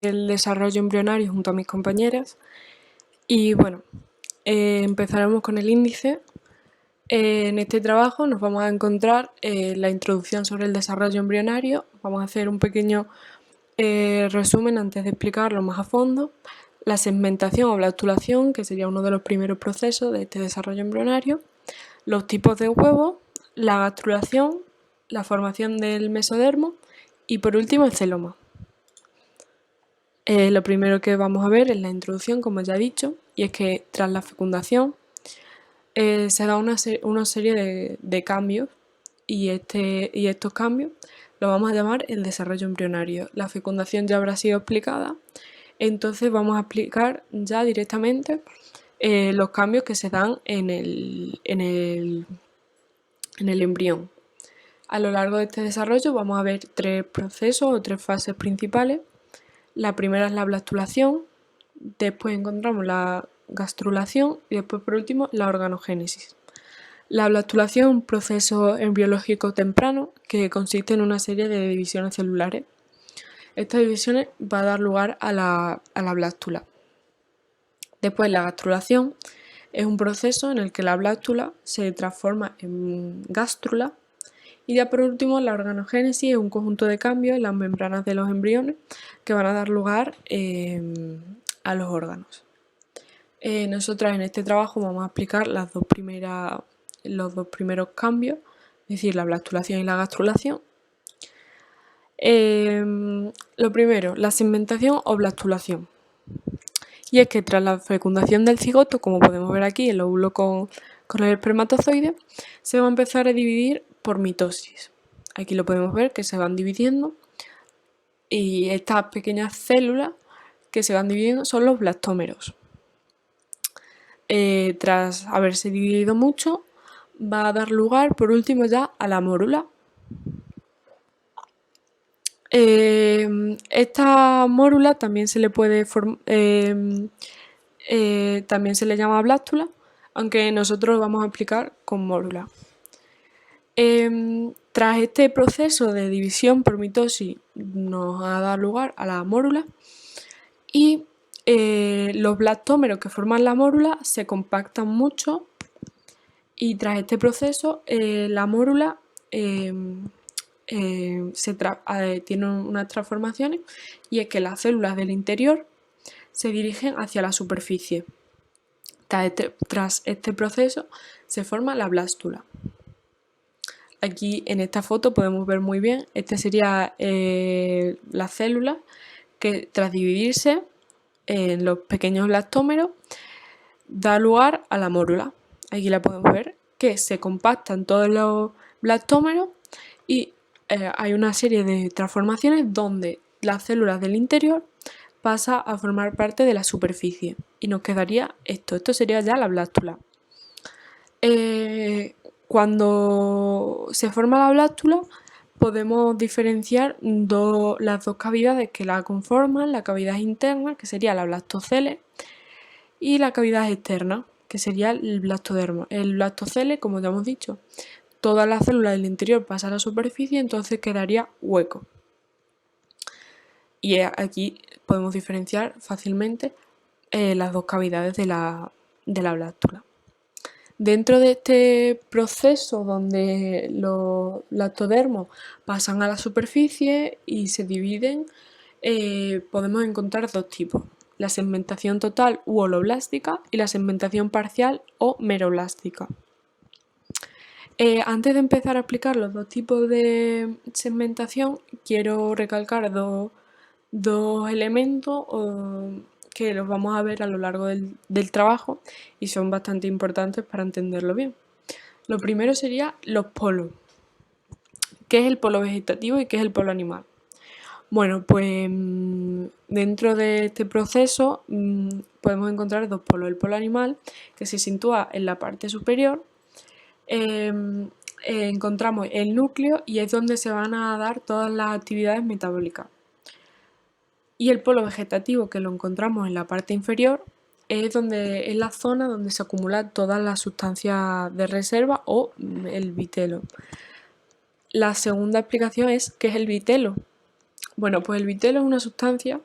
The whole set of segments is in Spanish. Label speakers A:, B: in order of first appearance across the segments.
A: el desarrollo embrionario junto a mis compañeras y bueno, empezaremos con el índice. En este trabajo nos vamos a encontrar la introducción sobre el desarrollo embrionario. Vamos a hacer un pequeño resumen antes de explicarlo más a fondo. La segmentación o blastulación, que sería uno de los primeros procesos de este desarrollo embrionario. Los tipos de huevos, la gastrulación, la formación del mesodermo y por último el celoma. Lo primero que vamos a ver es la introducción, como ya he dicho, y es que tras la fecundación se da una serie de cambios y estos cambios los vamos a llamar el desarrollo embrionario. La fecundación ya habrá sido explicada, entonces vamos a explicar ya directamente los cambios que se dan en el embrión. A lo largo de este desarrollo vamos a ver tres procesos o tres fases principales. La primera es la blastulación, después encontramos la gastrulación y después por último la organogénesis. La blastulación es un proceso embriológico temprano que consiste en una serie de divisiones celulares. Estas divisiones van a dar lugar a la blástula. Después la gastrulación es un proceso en el que la blástula se transforma en gástrula. Y ya por último, la organogénesis es un conjunto de cambios en las membranas de los embriones que van a dar lugar a los órganos. Nosotras en este trabajo vamos a explicar los dos primeros cambios, es decir, la blastulación y la gastrulación. Lo primero, la segmentación o blastulación. Y es que tras la fecundación del cigoto, como podemos ver aquí, el óvulo con el espermatozoide, se va a empezar a dividir por mitosis. Aquí lo podemos ver que se van dividiendo y estas pequeñas células que se van dividiendo son los blastómeros. Tras haberse dividido mucho, va a dar lugar por último ya a la mórula. Esta mórula también se le puede también se le llama blástula, aunque nosotros lo vamos a explicar con mórula. Tras este proceso de división por mitosis nos ha dado lugar a la mórula y los blastómeros que forman la mórula se compactan mucho y tras este proceso la mórula tiene unas transformaciones y es que las células del interior se dirigen hacia la superficie. Tras este proceso se forma la blástula. Aquí en esta foto podemos ver muy bien, sería la célula que tras dividirse en los pequeños blastómeros da lugar a la mórula. Aquí la podemos ver que se compactan todos los blastómeros y hay una serie de transformaciones donde las células del interior pasa a formar parte de la superficie y nos quedaría esto sería ya la blástula. Cuando se forma la blástula podemos diferenciar las dos cavidades que la conforman, la cavidad interna, que sería la blastocele, y la cavidad externa, que sería el blastodermo. El blastocele, como ya hemos dicho, todas las células del interior pasan a la superficie, entonces quedaría hueco. Y aquí podemos diferenciar fácilmente las dos cavidades de la blástula. Dentro de este proceso donde los blastodermos pasan a la superficie y se dividen, podemos encontrar dos tipos: la segmentación total u holoblástica y la segmentación parcial o meroblástica. Antes de empezar a explicar los dos tipos de segmentación, quiero recalcar dos elementos que los vamos a ver a lo largo del trabajo y son bastante importantes para entenderlo bien. Lo primero sería los polos. ¿Qué es el polo vegetativo y qué es el polo animal? Bueno, pues dentro de este proceso podemos encontrar dos polos. El polo animal, que se sitúa en la parte superior, encontramos el núcleo y es donde se van a dar todas las actividades metabólicas. Y el polo vegetativo, que lo encontramos en la parte inferior, es la zona donde se acumulan todas las sustancias de reserva o el vitelo. La segunda explicación es ¿qué es el vitelo? Bueno, pues el vitelo es una sustancia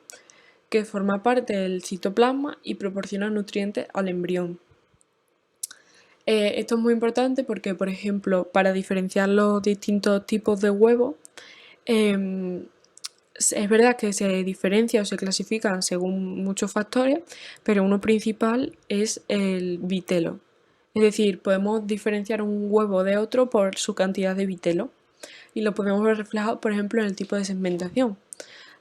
A: que forma parte del citoplasma y proporciona nutrientes al embrión. Esto es muy importante porque, por ejemplo, para diferenciar los distintos tipos de huevos, es verdad que se diferencia o se clasifican según muchos factores, pero uno principal es el vitelo. Es decir, podemos diferenciar un huevo de otro por su cantidad de vitelo y lo podemos ver reflejado, por ejemplo, en el tipo de segmentación.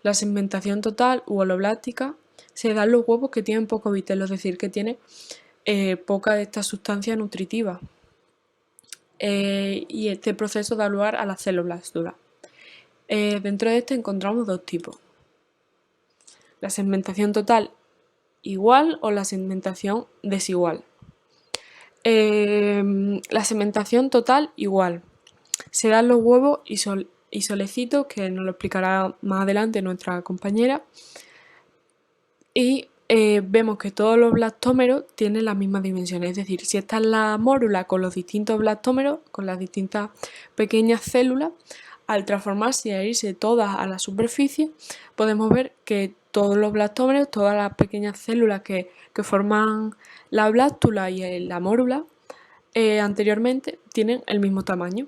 A: La segmentación total u holoblástica se da en los huevos que tienen poco vitelo, es decir, que tiene poca de esta sustancia nutritiva. Y este proceso da lugar a la celoblastura. Dentro de este encontramos dos tipos: la segmentación total igual o la segmentación desigual. La segmentación total igual se dan los huevos isolecitos, que nos lo explicará más adelante nuestra compañera, y vemos que todos los blastómeros tienen las mismas dimensiones, es decir, si esta es la mórula con los distintos blastómeros, con las distintas pequeñas células, al transformarse y a irse todas a la superficie, podemos ver que todos los blastómeros, todas las pequeñas células que forman la blástula y la mórula, anteriormente tienen el mismo tamaño.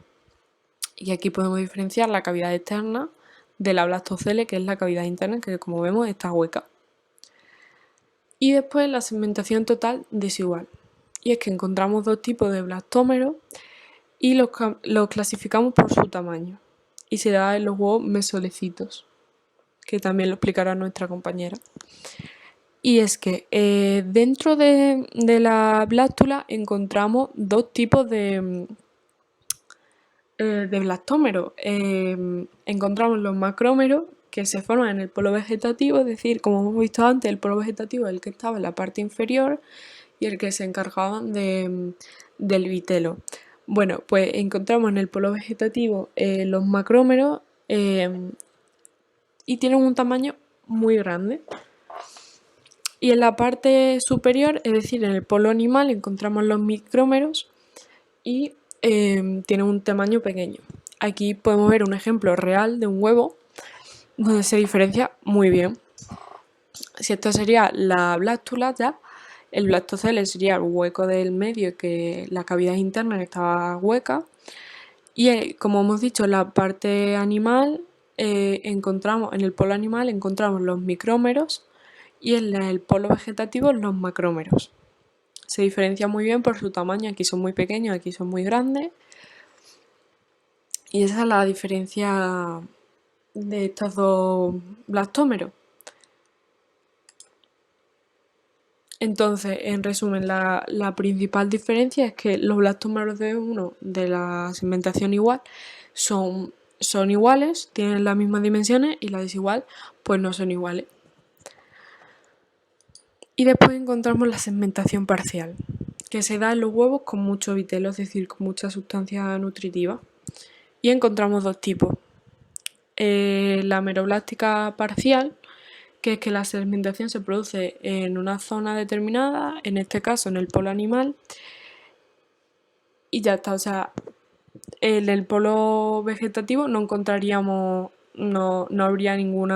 A: Y aquí podemos diferenciar la cavidad externa de la blastocele, que es la cavidad interna, que como vemos está hueca. Y después la segmentación total desigual. Y es que encontramos dos tipos de blastómeros y los clasificamos por su tamaño. Y se da en los huevos mesolecitos, que también lo explicará nuestra compañera. Y es que dentro de la blástula encontramos dos tipos de blastómeros. Encontramos los macrómeros, que se forman en el polo vegetativo, es decir, como hemos visto antes, el polo vegetativo es el que estaba en la parte inferior y el que se encargaban del vitelo. Bueno, pues encontramos en el polo vegetativo los macrómeros y tienen un tamaño muy grande. Y en la parte superior, es decir, en el polo animal, encontramos los micrómeros y tienen un tamaño pequeño. Aquí podemos ver un ejemplo real de un huevo donde se diferencia muy bien. Si esto sería la blástula, ya el blastocele sería el hueco del medio, que la cavidad interna estaba hueca. Y como hemos dicho, en la parte animal encontramos, en el polo animal encontramos los micrómeros y en el polo vegetativo los macrómeros. Se diferencia muy bien por su tamaño, aquí son muy pequeños, aquí son muy grandes. Y esa es la diferencia de estos dos blastómeros. Entonces, en resumen, la principal diferencia es que los blastómeros de uno de la segmentación igual son iguales, tienen las mismas dimensiones, y la desigual pues no son iguales. Y después encontramos la segmentación parcial, que se da en los huevos con mucho vitelo, es decir, con mucha sustancia nutritiva. Y encontramos dos tipos: la meroblástica parcial, que es que la segmentación se produce en una zona determinada, en este caso en el polo animal, y ya está. O sea, en el polo vegetativo no encontraríamos, no habría ningún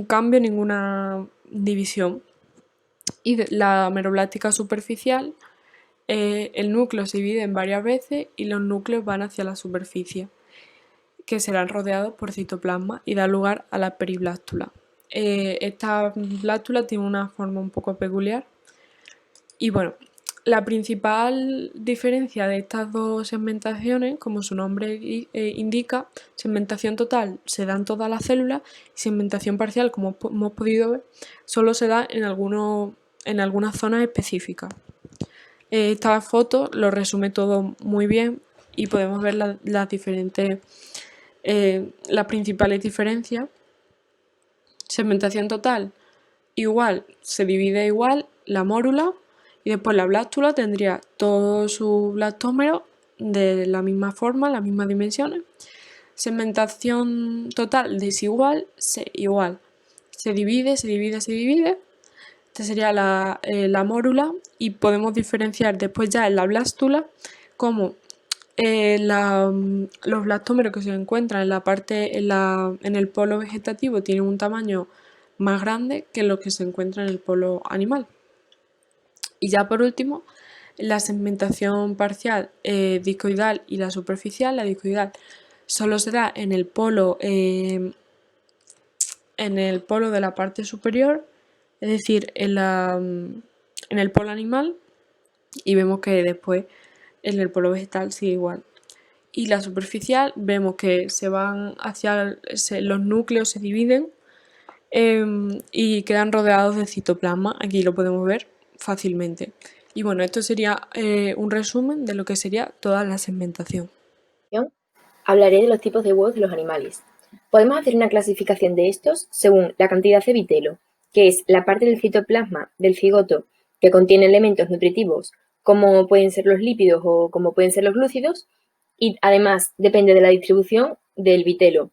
A: cambio, ninguna división. Y la meroblástica superficial, el núcleo se divide en varias veces y los núcleos van hacia la superficie, que serán rodeados por citoplasma y da lugar a la periblástula. Esta blástula tiene una forma un poco peculiar. Y bueno, la principal diferencia de estas dos segmentaciones, como su nombre indica, segmentación total se da en todas las células y segmentación parcial, como hemos podido ver, solo se da en algunas zonas específicas. Esta foto lo resume todo muy bien y podemos ver las principales diferencias. Segmentación total igual, se divide igual la mórula, y después la blástula tendría todos sus blastómeros de la misma forma, las mismas dimensiones. Segmentación total desigual, igual, se divide. Esta sería la mórula, y podemos diferenciar después ya en la blástula como los blastómeros que se encuentran en la parte, en el polo vegetativo tienen un tamaño más grande que los que se encuentran en el polo animal. Y ya por último, la segmentación parcial discoidal y la superficial. La discoidal solo se da en el polo de la parte superior, es decir, en el polo animal, y vemos que después en el polo vegetal sigue igual. Y la superficial vemos que se van hacia los núcleos se dividen y quedan rodeados de citoplasma. Aquí lo podemos ver fácilmente. Y bueno, esto sería un resumen de lo que sería toda la segmentación.
B: Hablaré de los tipos de huevos de los animales. Podemos hacer una clasificación de estos según la cantidad de vitelo, que es la parte del citoplasma del cigoto que contiene elementos nutritivos, como pueden ser los lípidos o como pueden ser los glúcidos, y además depende de la distribución del vitelo.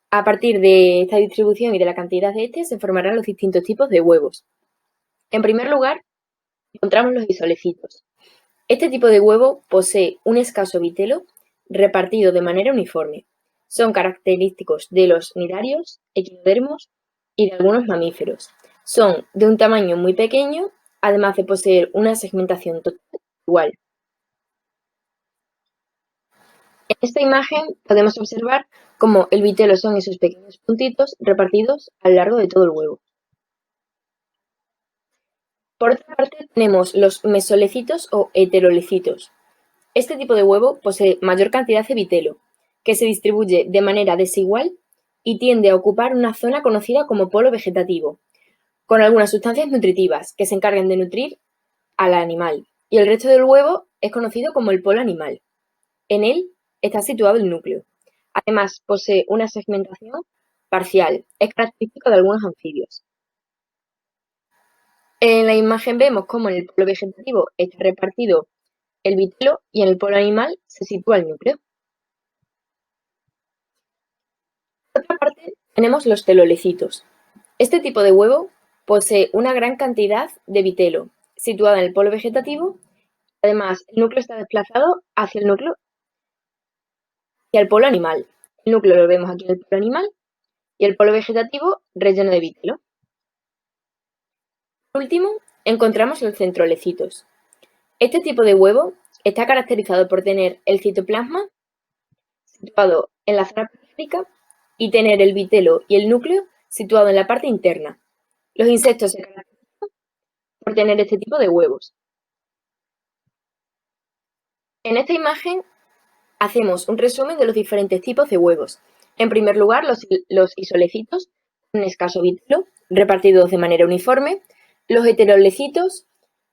B: A partir de esta distribución y de la cantidad de este se formarán los distintos tipos de huevos. En primer lugar, encontramos los isolecitos. Este tipo de huevo posee un escaso vitelo repartido de manera uniforme. Son característicos de los cnidarios, equinodermos y de algunos mamíferos. Son de un tamaño muy pequeño, además de poseer una segmentación total igual. En esta imagen podemos observar cómo el vitelo son esos pequeños puntitos repartidos a lo largo de todo el huevo. Por otra parte, tenemos los mesolecitos o heterolecitos. Este tipo de huevo posee mayor cantidad de vitelo, que se distribuye de manera desigual y tiende a ocupar una zona conocida como polo vegetativo, con algunas sustancias nutritivas que se encargan de nutrir al animal, y el resto del huevo es conocido como el polo animal. En él está situado el núcleo. Además, posee una segmentación parcial, es característico de algunos anfibios. En la imagen vemos cómo en el polo vegetativo está repartido el vitelo y en el polo animal se sitúa el núcleo. Por otra parte, tenemos los telolecitos. Este tipo de huevo posee una gran cantidad de vitelo, situada en el polo vegetativo. Además, el núcleo está desplazado hacia el polo animal. El núcleo lo vemos aquí en el polo animal y el polo vegetativo relleno de vitelo. Por último, encontramos los centrolecitos. Este tipo de huevo está caracterizado por tener el citoplasma situado en la zona periférica y tener el vitelo y el núcleo situado en la parte interna. Los insectos se caracterizan por tener este tipo de huevos. En esta imagen hacemos un resumen de los diferentes tipos de huevos. En primer lugar, los isolecitos, un escaso vitelo, repartidos de manera uniforme. Los heterolecitos,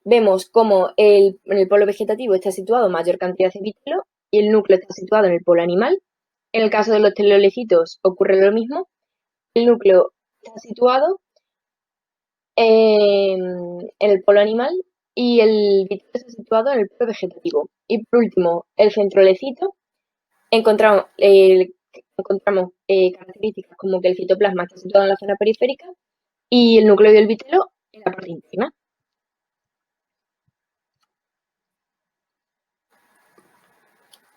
B: vemos cómo en el polo vegetativo está situado mayor cantidad de vitelo y el núcleo está situado en el polo animal. En el caso de los telolecitos ocurre lo mismo. El núcleo está situado en el polo animal y el vitelo está situado en el polo vegetativo. Y por último, el centrolecito, encontramos características como que el citoplasma está situado en la zona periférica y el núcleo y el vitelo en la parte interna.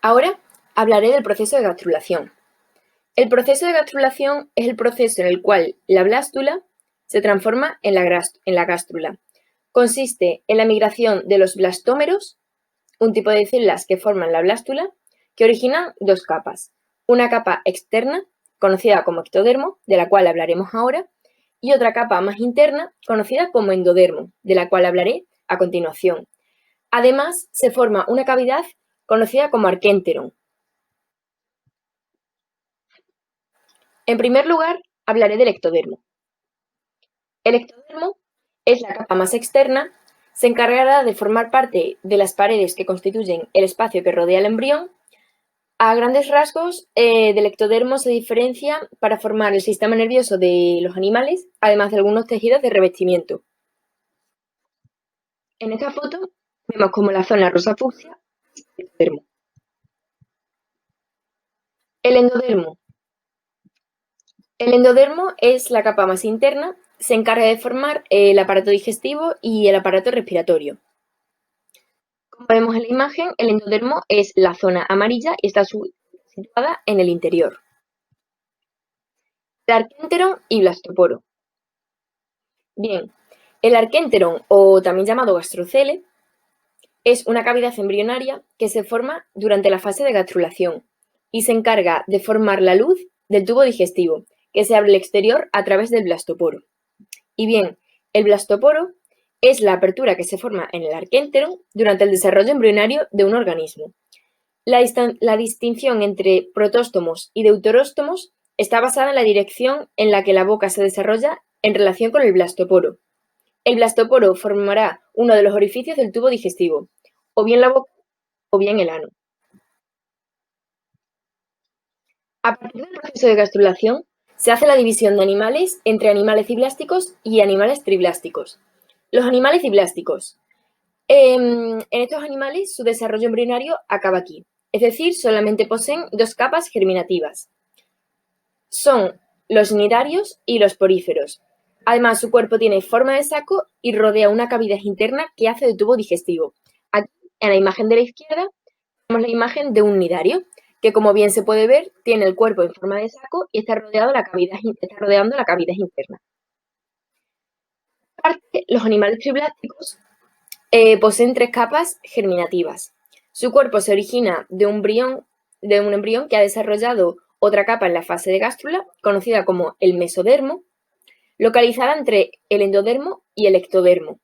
B: Ahora hablaré del proceso de gastrulación. El proceso de gastrulación es el proceso en el cual la blástula se transforma en la gástrula. Consiste en la migración de los blastómeros, un tipo de células que forman la blástula, que originan dos capas. Una capa externa, conocida como ectodermo, de la cual hablaremos ahora, y otra capa más interna, conocida como endodermo, de la cual hablaré a continuación. Además, se forma una cavidad conocida como arquénteron. En primer lugar, hablaré del ectodermo. El ectodermo es la capa más externa, se encargará de formar parte de las paredes que constituyen el espacio que rodea el embrión. A grandes rasgos, del ectodermo se diferencia para formar el sistema nervioso de los animales, además de algunos tejidos de revestimiento. En esta foto vemos como la zona rosa fucsia es el ectodermo. El endodermo. El endodermo es la capa más interna, se encarga de formar el aparato digestivo y el aparato respiratorio. Como vemos en la imagen, el endodermo es la zona amarilla y está situada en el interior. El arquénteron y blastoporo. Bien, el arquénteron, o también llamado gastrocele, es una cavidad embrionaria que se forma durante la fase de gastrulación y se encarga de formar la luz del tubo digestivo, que se abre al exterior a través del blastoporo. Y bien, el blastoporo es la apertura que se forma en el arquénteron durante el desarrollo embrionario de un organismo. La distinción entre protóstomos y deuteróstomos está basada en la dirección en la que la boca se desarrolla en relación con el blastoporo. El blastoporo formará uno de los orificios del tubo digestivo, o bien la boca o bien el ano. A partir del proceso de gastrulación, se hace la división de animales entre animales ciblásticos y animales triblásticos. Los animales ciblásticos. En estos animales, su desarrollo embrionario acaba aquí, es decir, solamente poseen dos capas germinativas. Son los cnidarios y los poríferos. Además, su cuerpo tiene forma de saco y rodea una cavidad interna que hace de tubo digestivo. Aquí, en la imagen de la izquierda, tenemos la imagen de un cnidario, que como bien se puede ver, tiene el cuerpo en forma de saco y está rodeando la cavidad interna. Aparte, los animales triblásticos poseen tres capas germinativas. Su cuerpo se origina de un embrión que ha desarrollado otra capa en la fase de gástrula, conocida como el mesodermo, localizada entre el endodermo y el ectodermo.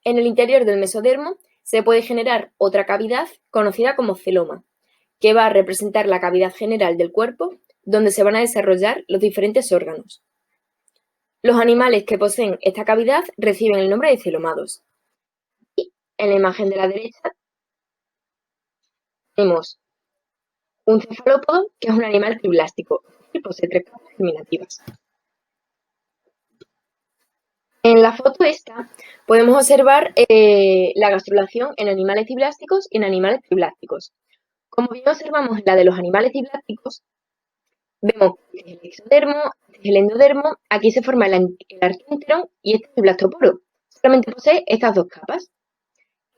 B: En el interior del mesodermo se puede generar otra cavidad conocida como celoma, que va a representar la cavidad general del cuerpo, donde se van a desarrollar los diferentes órganos. Los animales que poseen esta cavidad reciben el nombre de celomados. Y en la imagen de la derecha tenemos un cefalópodo, que es un animal triblástico, y posee tres capas germinativas. En la foto esta podemos observar la gastrulación en animales ciblásticos y en animales triblásticos. Como bien observamos en la de los animales ciblásticos, vemos que este es el exodermo, este es el endodermo, aquí se forma el arquénteron y este es el blastoporo. Solamente posee estas dos capas.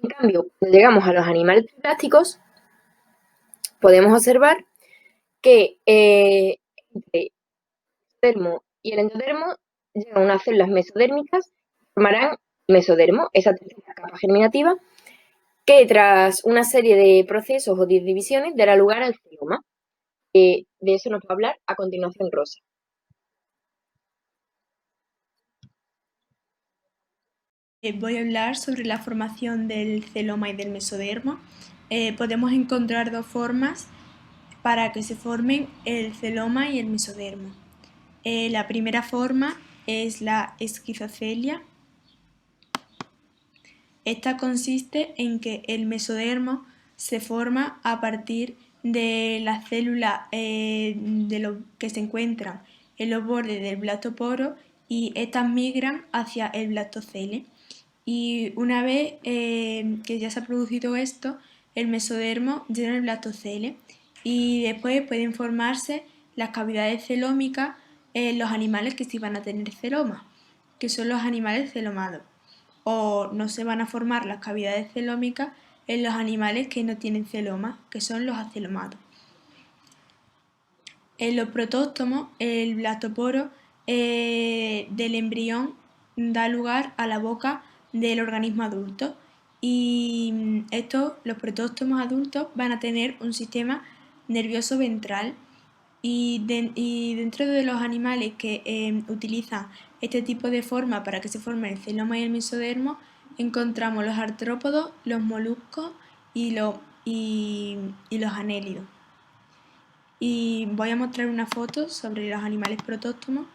B: En cambio, cuando llegamos a los animales triblásticos, podemos observar que entre el exodermo y el endodermo llegan unas células mesodérmicas que formarán mesodermo, esa tercera capa germinativa, que tras una serie de procesos o de divisiones dará lugar al celoma. De eso nos va a hablar a continuación Rosa.
C: Voy a hablar sobre la formación del celoma y del mesodermo. Podemos encontrar dos formas para que se formen el celoma y el mesodermo. La primera forma es la esquizocelia. Esta consiste en que el mesodermo se forma a partir de las células que se encuentran en los bordes del blastoporo y estas migran hacia el blastocele. Y una vez que ya se ha producido esto, el mesodermo llena el blastocele y después pueden formarse las cavidades celómicas en los animales que sí van a tener celoma, que son los animales celomados. O no se van a formar las cavidades celómicas en los animales que no tienen celoma, que son los acelomados. En los protóstomos, el blastoporo del embrión da lugar a la boca del organismo adulto y los protóstomos adultos van a tener un sistema nervioso ventral y dentro de los animales que utilizan este tipo de forma para que se formen el celoma y el mesodermo encontramos los artrópodos, los moluscos y los anélidos. Y voy a mostrar una foto sobre los animales protóstomos.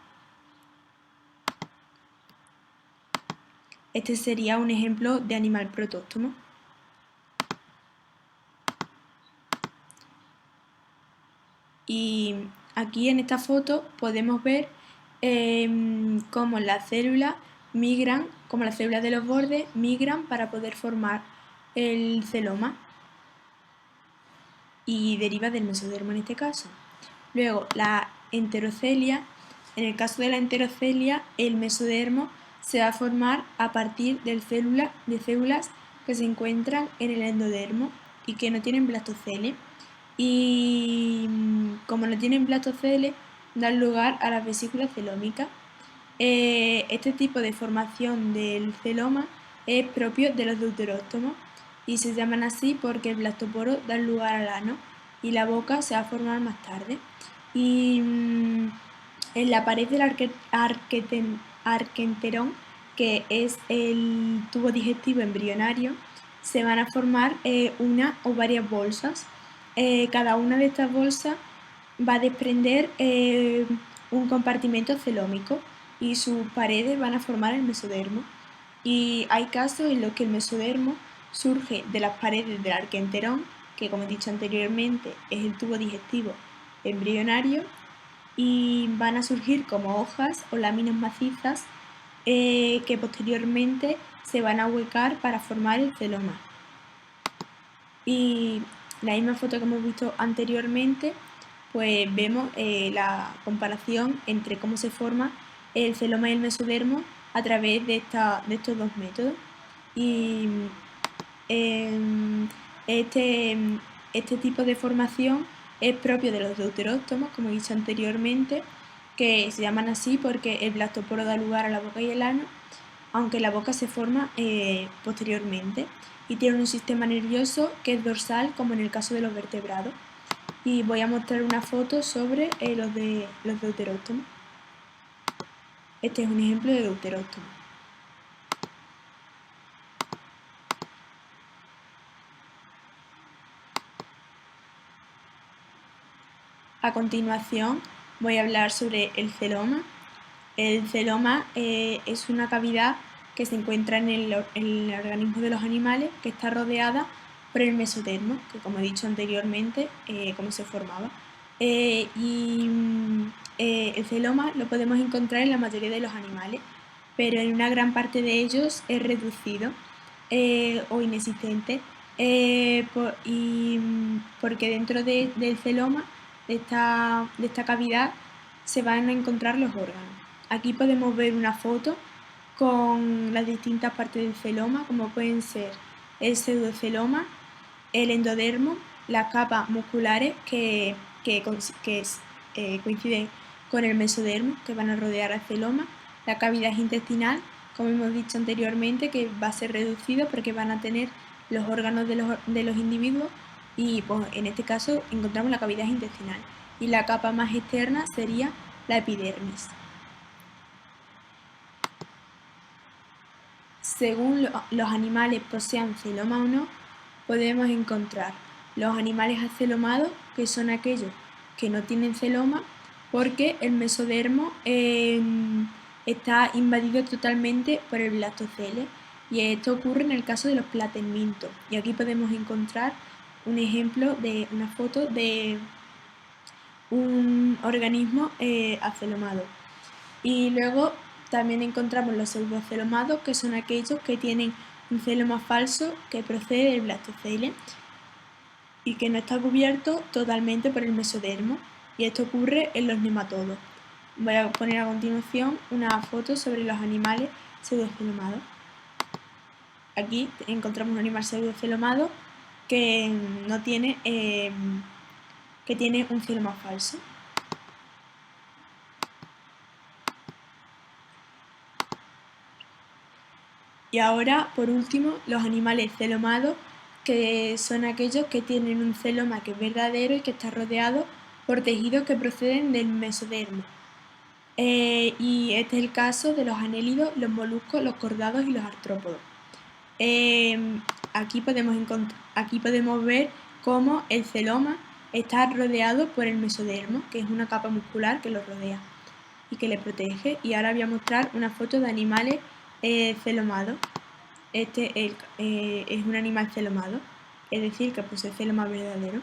C: Este sería un ejemplo de animal protóstomo. Y aquí en esta foto podemos ver cómo las células migran, como las células de los bordes migran para poder formar el celoma y deriva del mesodermo en este caso. Luego la enterocelia, en el caso de la enterocelia el mesodermo se va a formar a partir de células que se encuentran en el endodermo y que no tienen blastoceles. Y como no tienen blastoceles, dan lugar a las vesículas celómicas. Este tipo de formación del celoma es propio de los deuteróstomos y se llaman así porque el blastoporo da lugar al ano y la boca se va a formar más tarde. Y en la pared del arquenterón, que es el tubo digestivo embrionario, se van a formar una o varias bolsas. Cada una de estas bolsas va a desprender un compartimento celómico y sus paredes van a formar el mesodermo. Y hay casos en los que el mesodermo surge de las paredes del arquenterón, que como he dicho anteriormente es el tubo digestivo embrionario, y van a surgir como hojas o láminas macizas que posteriormente se van a huecar para formar el celoma. Y la misma foto que hemos visto anteriormente, pues vemos la comparación entre cómo se forma el celoma y el mesodermo a través de estos dos métodos. Y este tipo de formación es propio de los deuteróstomos, como he dicho anteriormente, que se llaman así porque el blastoporo da lugar a la boca y el ano, aunque la boca se forma posteriormente, y tiene un sistema nervioso que es dorsal, como en el caso de los vertebrados. Y voy a mostrar una foto sobre los deuteróstomos. Este es un ejemplo de deuteróstomo. A continuación voy a hablar sobre el celoma. El celoma es una cavidad que se encuentra en el organismo de los animales, que está rodeada por el mesodermo, que como he dicho anteriormente, cómo se formaba. El celoma lo podemos encontrar en la mayoría de los animales, pero en una gran parte de ellos es reducido o inexistente, porque dentro del celoma, de esta cavidad, se van a encontrar los órganos. Aquí podemos ver una foto con las distintas partes del celoma, como pueden ser el pseudoceloma, el endodermo, las capas musculares que coinciden con el mesodermo, que van a rodear al celoma, la cavidad intestinal, como hemos dicho anteriormente, que va a ser reducido porque van a tener los órganos de los individuos, y pues, en este caso encontramos la cavidad intestinal. Y la capa más externa sería la epidermis. Según los animales posean celoma o no, podemos encontrar los animales acelomados, que son aquellos que no tienen celoma porque el mesodermo está invadido totalmente por el blastocele, y esto ocurre en el caso de los platenmintos. Y aquí podemos encontrar un ejemplo de una foto de un organismo acelomado. Y luego también encontramos los pseudocelomados, que son aquellos que tienen un celoma falso que procede del blastocele y que no está cubierto totalmente por el mesodermo, y esto ocurre en los nematodos. Voy a poner a continuación una foto sobre los animales pseudocelomados. Aquí encontramos un animal pseudocelomado que tiene un celoma falso. Y ahora, por último, los animales celomados, que son aquellos que tienen un celoma que es verdadero y que está rodeado por tejidos que proceden del mesodermo. Y este es el caso de los anélidos, los moluscos, los cordados y los artrópodos. Aquí podemos ver cómo el celoma está rodeado por el mesodermo, que es una capa muscular que lo rodea y que le protege. Y ahora voy a mostrar una foto de animales celomados. Este es un animal celomado, es decir, que posee celoma verdadero.